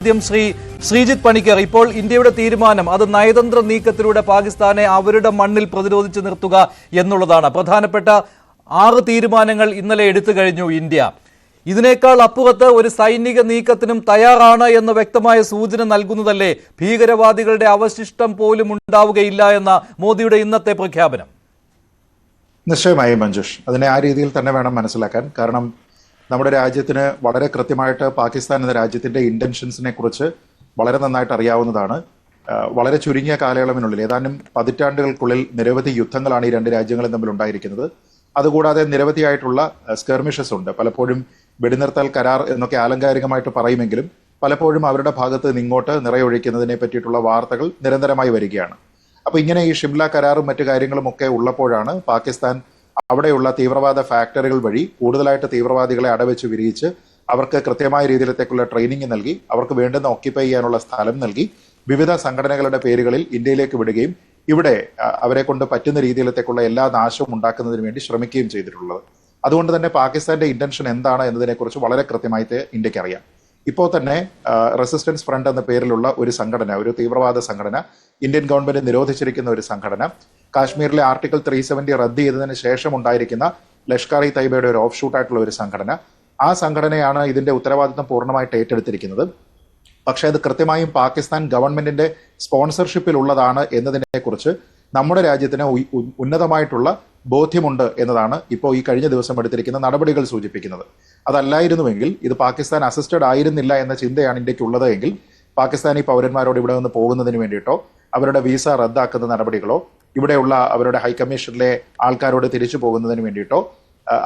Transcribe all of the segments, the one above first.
ആദ്യം ശ്രീജിത്ത് പണിക്കർ, ഇപ്പോൾ ഇന്ത്യയുടെ തീരുമാനം അത് നയതന്ത്ര നീക്കത്തിലൂടെ പാകിസ്ഥാനെ അവരുടെ മണ്ണിൽ പ്രതിരോധിച്ചു നിർത്തുക എന്നുള്ളതാണ്. പ്രധാനപ്പെട്ട 6 തീരുമാനങ്ങൾ ഇന്നലെ എടുത്തു കഴിഞ്ഞു ഇന്ത്യ. ഇതിനേക്കാൾ അപ്പുറത്ത് ഒരു സൈനിക നീക്കത്തിനും തയ്യാറാണ് എന്ന് വ്യക്തമായ സൂചന നൽകുന്നതല്ലേ ഭീകരവാദികളുടെ അവശിഷ്ടം പോലും ഉണ്ടാവുകയില്ല എന്ന മോദിയുടെ ഇന്നത്തെ പ്രഖ്യാപനം? നിശ്ചയമായും മഞ്ജുഷ്, അതിനെ ആ രീതിയിൽ തന്നെ വേണം മനസ്സിലാക്കാൻ. കാരണം നമ്മുടെ രാജ്യത്തിന് വളരെ കൃത്യമായിട്ട് പാകിസ്ഥാൻ എന്ന രാജ്യത്തിന്റെ ഇന്റൻഷൻസിനെ കുറിച്ച് വളരെ നന്നായിട്ട് അറിയാവുന്നതാണ്. വളരെ ചുരുങ്ങിയ കാലയളവിനുള്ളിൽ ഏതാനും പതിറ്റാണ്ടുകൾക്കുള്ളിൽ നിരവധി യുദ്ധങ്ങളാണ് ഈ 2 രാജ്യങ്ങളും തമ്മിൽ ഉണ്ടായിരിക്കുന്നത്. അതുകൂടാതെ നിരവധിയായിട്ടുള്ള സ്കെർമിഷസ് ഉണ്ട്. പലപ്പോഴും വെടിനിർത്തൽ കരാർ എന്നൊക്കെ ആലങ്കാരികമായിട്ട് പറയുമെങ്കിലും പലപ്പോഴും അവരുടെ ഭാഗത്ത് നിന്ന് ഇങ്ങോട്ട് നിറയൊഴിക്കുന്നതിനെ പറ്റിയിട്ടുള്ള വാർത്തകൾ നിരന്തരമായി വരികയാണ്. അപ്പൊ ഇങ്ങനെ ഈ ഷിംല കരാറും മറ്റു കാര്യങ്ങളും ഒക്കെ ഉള്ളപ്പോഴാണ് പാകിസ്ഥാൻ അവിടെയുള്ള തീവ്രവാദ ഫാക്ടറികൾ വഴി കൂടുതലായിട്ട് തീവ്രവാദികളെ അടവെച്ച് വിരിയിച്ച് അവർക്ക് കൃത്യമായ രീതിയിലേക്കുള്ള ട്രെയിനിങ് നൽകി അവർക്ക് വേണ്ടുന്ന ഓക്യുപ്പൈ ചെയ്യാനുള്ള സ്ഥലം നൽകി വിവിധ സംഘടനകളുടെ പേരുകളിൽ ഇന്ത്യയിലേക്ക് വിടുകയും ഇവിടെ അവരെ കൊണ്ട് പറ്റുന്ന രീതിയിലേക്കുള്ള എല്ലാ നാശവും ഉണ്ടാക്കുന്നതിന് വേണ്ടി ശ്രമിക്കുകയും ചെയ്തിട്ടുള്ളത്. അതുകൊണ്ട് തന്നെ പാകിസ്ഥാന്റെ ഇന്റൻഷൻ എന്താണ് എന്നതിനെക്കുറിച്ച് വളരെ കൃത്യമായിട്ട് ഇന്ത്യക്ക് അറിയാം. ഇപ്പോൾ തന്നെ റെസിസ്റ്റൻസ് ഫ്രണ്ട് എന്ന പേരിലുള്ള ഒരു സംഘടന, ഒരു തീവ്രവാദ സംഘടന, ഇന്ത്യൻ ഗവൺമെന്റ് നിരോധിച്ചിരിക്കുന്ന ഒരു സംഘടന, കാശ്മീരിലെ ആർട്ടിക്കിൾ 370 റദ്ദ് ചെയ്തതിന് ശേഷം ഉണ്ടായിരിക്കുന്ന ലഷ്കർ ഇ തൈബയുടെ ഒരു ഓഫ് ഷൂട്ടായിട്ടുള്ള ഒരു സംഘടന, ആ സംഘടനയാണ് ഇതിന്റെ ഉത്തരവാദിത്വം പൂർണ്ണമായിട്ട് ഏറ്റെടുത്തിരിക്കുന്നത്. പക്ഷെ അത് കൃത്യമായും പാകിസ്ഥാൻ ഗവൺമെന്റിന്റെ സ്പോൺസർഷിപ്പിൽ ഉള്ളതാണ് എന്നതിനെ കുറിച്ച് നമ്മുടെ രാജ്യത്തിന് ഉന്നതമായിട്ടുള്ള ബോധ്യമുണ്ട് എന്നതാണ് ഇപ്പോൾ ഈ കഴിഞ്ഞ ദിവസം എടുത്തിരിക്കുന്ന നടപടികൾ സൂചിപ്പിക്കുന്നത്. അതല്ലായിരുന്നുവെങ്കിൽ, ഇത് പാകിസ്ഥാൻ അസിസ്റ്റഡ് ആയിരുന്നില്ല എന്ന ചിന്തയാണ് ഇന്ത്യക്കുള്ളത് എങ്കിൽ പാകിസ്ഥാനി പൗരന്മാരോട് ഇവിടെ നിന്ന് പോകുന്നതിന് വേണ്ടിയിട്ടോ അവരുടെ വീസ റദ്ദാക്കുന്ന നടപടികളോ ഇവിടെയുള്ള അവരുടെ ഹൈക്കമ്മീഷനിലെ ആൾക്കാരോട് തിരിച്ചു പോകുന്നതിന് വേണ്ടിയിട്ടോ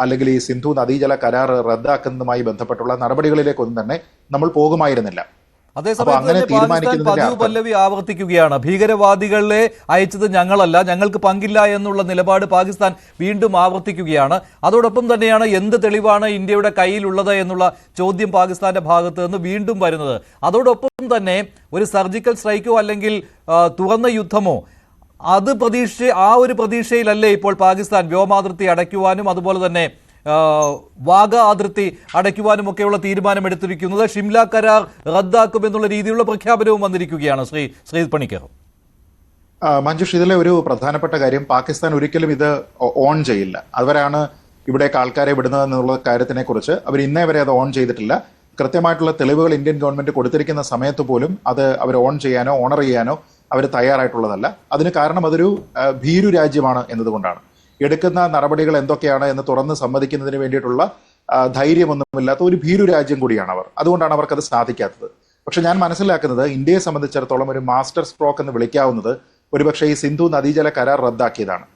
അല്ലെങ്കിൽ ഈ സിന്ധു നദീജല കരാർ റദ്ദാക്കുന്നതുമായി ബന്ധപ്പെട്ടുള്ള നടപടികളിലേക്കൊന്നും തന്നെ നമ്മൾ പോകുമായിരുന്നില്ല. പതിവ് പല്ലവി ആവർത്തിക്കുകയാണ്. ഭീകരവാദികളെ അയച്ചത് ഞങ്ങളല്ല, ഞങ്ങൾക്ക് പങ്കില്ല എന്നുള്ള നിലപാട് പാകിസ്ഥാൻ വീണ്ടും ആവർത്തിക്കുകയാണ്. അതോടൊപ്പം തന്നെയാണ് എന്ത് തെളിവാണ് ഇന്ത്യയുടെ കയ്യിലുള്ളത് എന്നുള്ള ചോദ്യം പാകിസ്ഥാന്റെ ഭാഗത്ത് നിന്ന് വീണ്ടും വരുന്നത്. അതോടൊപ്പം തന്നെ ഒരു സർജിക്കൽ സ്ട്രൈക്കോ അല്ലെങ്കിൽ തുറന്ന യുദ്ധമോ അത് ആ ഒരു പ്രതീക്ഷയിലല്ലേ ഇപ്പോൾ പാകിസ്ഥാൻ വ്യോമാതിർത്തി അടയ്ക്കുവാനും അതുപോലെ തന്നെ വാഗ അതിർത്തി അടയ്ക്കുവാനും ഒക്കെയുള്ള തീരുമാനമെടുത്തിരിക്കുന്നത്. ഷിംല കരാർ റദ്ദാക്കുമെന്നുള്ള രീതിയിലുള്ള പ്രഖ്യാപനവും വന്നിരിക്കുകയാണ്. ശ്രീജിത്ത് പണിക്കർ. മഞ്ജുഷ്, ഇതിലെ ഒരു പ്രധാനപ്പെട്ട കാര്യം, പാകിസ്ഥാൻ ഒരിക്കലും ഇത് ഓൺ ചെയ്യില്ല. അവരാണ് ഇവിടേക്ക് ആൾക്കാരെ വിടുന്നതെന്നുള്ള കാര്യത്തിനെ കുറിച്ച് അവർ ഇന്നേ വരെ അത് ഓൺ ചെയ്തിട്ടില്ല. കൃത്യമായിട്ടുള്ള തെളിവുകൾ ഇന്ത്യൻ ഗവൺമെന്റ് കൊടുത്തിരിക്കുന്ന സമയത്ത് പോലും അത് അവർ ഓൺ ചെയ്യാനോ ഓണർ ചെയ്യാനോ അവർ തയ്യാറായിട്ടുള്ളതല്ല. അതിന് കാരണം അതൊരു ഭീരു രാജ്യമാണ് എന്നതുകൊണ്ടാണ്. എടുക്കുന്ന നടപടികൾ എന്തൊക്കെയാണ് എന്ന് തുറന്ന് സമ്മതിക്കുന്നതിന് വേണ്ടിയിട്ടുള്ള ധൈര്യമൊന്നുമില്ലാത്ത ഒരു ഭീരു രാജ്യം കൂടിയാണ് അവർ. അതുകൊണ്ടാണ് അവർക്കത് സാധിക്കാത്തത്. പക്ഷെ ഞാൻ മനസ്സിലാക്കുന്നത് ഇന്ത്യയെ സംബന്ധിച്ചിടത്തോളം ഒരു മാസ്റ്റർ സ്ട്രോക്ക് എന്ന് വിളിക്കാവുന്നത് ഒരുപക്ഷെ ഈ സിന്ധു നദീജല കരാർ റദ്ദാക്കിയതാണ്.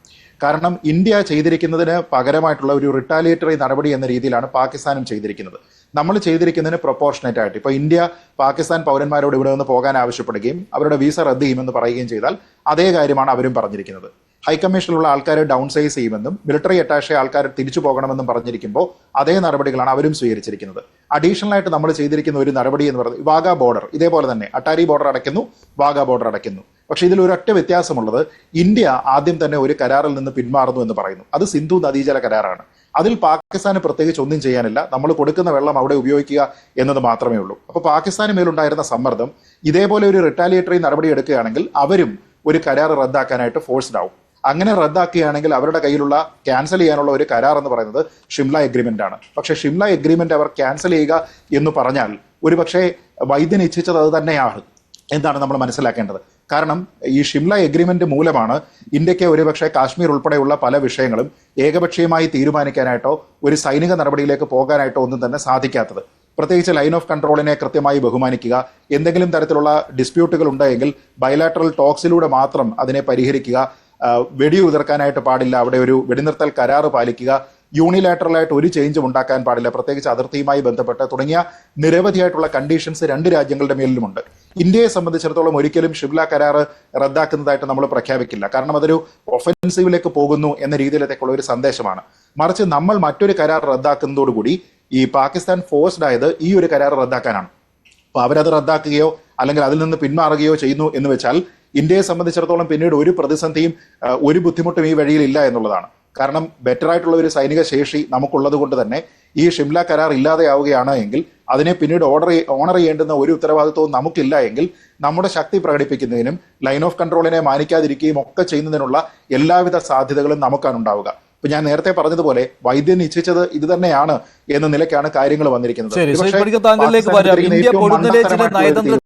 കാരണം ഇന്ത്യ ചെയ്തിരിക്കുന്നതിന് പകരമായിട്ടുള്ള ഒരു റിട്ടാലിയേറ്ററി നടപടി എന്ന രീതിയിലാണ് പാകിസ്ഥാനും ചെയ്തിരിക്കുന്നത്. നമ്മൾ ചെയ്തിരിക്കുന്നതിന് പ്രൊപ്പോർഷനേറ്റ് ആയിട്ട് ഇപ്പോൾ ഇന്ത്യ പാകിസ്ഥാൻ പൗരന്മാരോട് ഇവിടെ നിന്ന് പോകാൻ ആവശ്യപ്പെടുകയും അവരുടെ വീസ റദ്ദ് ചെയ്യുമെന്ന് പറയുകയും ചെയ്താൽ അതേ കാര്യമാണ് അവരും പറഞ്ഞിരിക്കുന്നത്. ഹൈക്കമ്മീഷനിലുള്ള ആൾക്കാരെ ഡൗൺ സൈസ് ചെയ്യുമെന്നും മിലിറ്ററി അറ്റാഷെ ആൾക്കാർ തിരിച്ചു പോകണമെന്നും പറഞ്ഞിരിക്കുമ്പോൾ അതേ നടപടികളാണ് അവരും സ്വീകരിച്ചിരിക്കുന്നത്. അഡീഷണൽ ആയിട്ട് നമ്മൾ ചെയ്തിരിക്കുന്ന ഒരു നടപടി എന്ന് പറയുന്നത് വാഗ ബോർഡർ, ഇതേപോലെ തന്നെ അട്ടാരി ബോർഡർ അടയ്ക്കുന്നു, വാഗ ബോർഡർ അടയ്ക്കുന്നു. പക്ഷെ ഇതിൽ ഒരൊറ്റ വ്യത്യാസമുള്ളത്, ഇന്ത്യ ആദ്യം തന്നെ ഒരു കരാറിൽ നിന്ന് പിന്മാറുന്നു എന്ന് പറയുന്നു. അത് സിന്ധു നദീജല കരാറാണ്. അതിൽ പാകിസ്ഥാന് പ്രത്യേകിച്ച് ഒന്നും ചെയ്യാനില്ല. നമ്മൾ കൊടുക്കുന്ന വെള്ളം അവിടെ ഉപയോഗിക്കുക എന്നത് മാത്രമേ ഉള്ളൂ. അപ്പോൾ പാകിസ്ഥാന് മേലുണ്ടായിരുന്ന സമ്മർദ്ദം ഇതേപോലെ ഒരു റിട്ടാലിയേറ്ററി നടപടി എടുക്കുകയാണെങ്കിൽ അവരും ഒരു കരാർ റദ്ദാക്കാനായിട്ട് ഫോഴ്സ്ഡ് ആവും. അങ്ങനെ റദ്ദാക്കുകയാണെങ്കിൽ അവരുടെ കയ്യിലുള്ള ക്യാൻസൽ ചെയ്യാനുള്ള ഒരു കരാർ എന്ന് പറയുന്നത് ഷിംല എഗ്രിമെന്റ് ആണ്. പക്ഷെ ഷിംല എഗ്രിമെന്റ് അവർ ക്യാൻസൽ ചെയ്യുക എന്ന് പറഞ്ഞാൽ ഒരുപക്ഷെ വൈദ്യൻ ഇച്ഛിച്ചത് അത് തന്നെയാണ് എന്നാണ് നമ്മൾ മനസ്സിലാക്കേണ്ടത്. കാരണം ഈ ഷിംല എഗ്രിമെന്റ് മൂലമാണ് ഇന്ത്യക്ക് ഒരുപക്ഷെ കാശ്മീർ ഉൾപ്പെടെയുള്ള പല വിഷയങ്ങളും ഏകപക്ഷീയമായി തീരുമാനിക്കാനായിട്ടോ ഒരു സൈനിക നടപടിയിലേക്ക് പോകാനായിട്ടോ ഒന്നും തന്നെ സാധിക്കാത്തത്. പ്രത്യേകിച്ച് ലൈൻ ഓഫ് കൺട്രോളിനെ കൃത്യമായി ബഹുമാനിക്കുക, എന്തെങ്കിലും തരത്തിലുള്ള ഡിസ്പ്യൂട്ടുകൾ ഉണ്ടെങ്കിൽ ബൈലാറ്ററൽ ടോക്സിലൂടെ മാത്രം അതിനെ പരിഹരിക്കുക, വെടിയുതിർക്കാനായിട്ട് പാടില്ല, അവിടെ ഒരു വെടിനിർത്തൽ കരാറ് പാലിക്കുക, യൂണിലാറ്ററലായിട്ട് ഒരു ചേഞ്ചും ഉണ്ടാക്കാൻ പാടില്ല, പ്രത്യേകിച്ച് അതിർത്തിയുമായി ബന്ധപ്പെട്ട് തുടങ്ങിയ നിരവധിയായിട്ടുള്ള കണ്ടീഷൻസ് 2 രാജ്യങ്ങളുടെ മേലിലുമുണ്ട്. ഇന്ത്യയെ സംബന്ധിച്ചിടത്തോളം ഒരിക്കലും ഷിംല കരാർ റദ്ദാക്കുന്നതായിട്ട് നമ്മൾ പ്രഖ്യാപിക്കില്ല. കാരണം അതൊരു ഒഫൻസീവിലേക്ക് പോകുന്നു എന്ന രീതിയിലേക്കുള്ള ഒരു സന്ദേശമാണ്. മറിച്ച് നമ്മൾ മറ്റൊരു കരാർ റദ്ദാക്കുന്നതോടുകൂടി ഈ പാകിസ്ഥാൻ ഫോഴ്സ്ഡ് ആയത് ഈ ഒരു കരാർ റദ്ദാക്കാനാണ്. അപ്പോൾ അവരത് റദ്ദാക്കുകയോ അല്ലെങ്കിൽ അതിൽ നിന്ന് പിന്മാറുകയോ ചെയ്യുന്നു എന്ന് വെച്ചാൽ ഇന്ത്യയെ സംബന്ധിച്ചിടത്തോളം പിന്നീട് ഒരു പ്രതിസന്ധിയും ഒരു ബുദ്ധിമുട്ടും ഈ വഴിയിൽ ഇല്ല എന്നുള്ളതാണ്. കാരണം ബെറ്റർ ആയിട്ടുള്ള ഒരു സൈനിക ശേഷി നമുക്കുള്ളത് കൊണ്ട് തന്നെ ഈ ഷിംല കരാർ ഇല്ലാതെയാവുകയാണ് എങ്കിൽ അതിനെ പിന്നീട് ഓണർ ചെയ്യേണ്ടുന്ന ഒരു ഉത്തരവാദിത്വവും നമുക്കില്ല എങ്കിൽ നമ്മുടെ ശക്തി പ്രകടിപ്പിക്കുന്നതിനും ലൈൻ ഓഫ് കൺട്രോളിനെ മാനിക്കാതിരിക്കുകയും ഒക്കെ ചെയ്യുന്നതിനുള്ള എല്ലാവിധ സാധ്യതകളും നമുക്കാണ് ഉണ്ടാവുക. ഇപ്പൊ ഞാൻ നേരത്തെ പറഞ്ഞതുപോലെ വൈദ്യൻ ഇച്ഛിച്ചത് ഇത് തന്നെയാണ് എന്ന നിലയ്ക്കാണ് കാര്യങ്ങൾ വന്നിരിക്കുന്നത്. താങ്കളിലേക്ക് വരാം. ഇന്ത്യ പൊടുന്നനെ ചില നയതന്ത്ര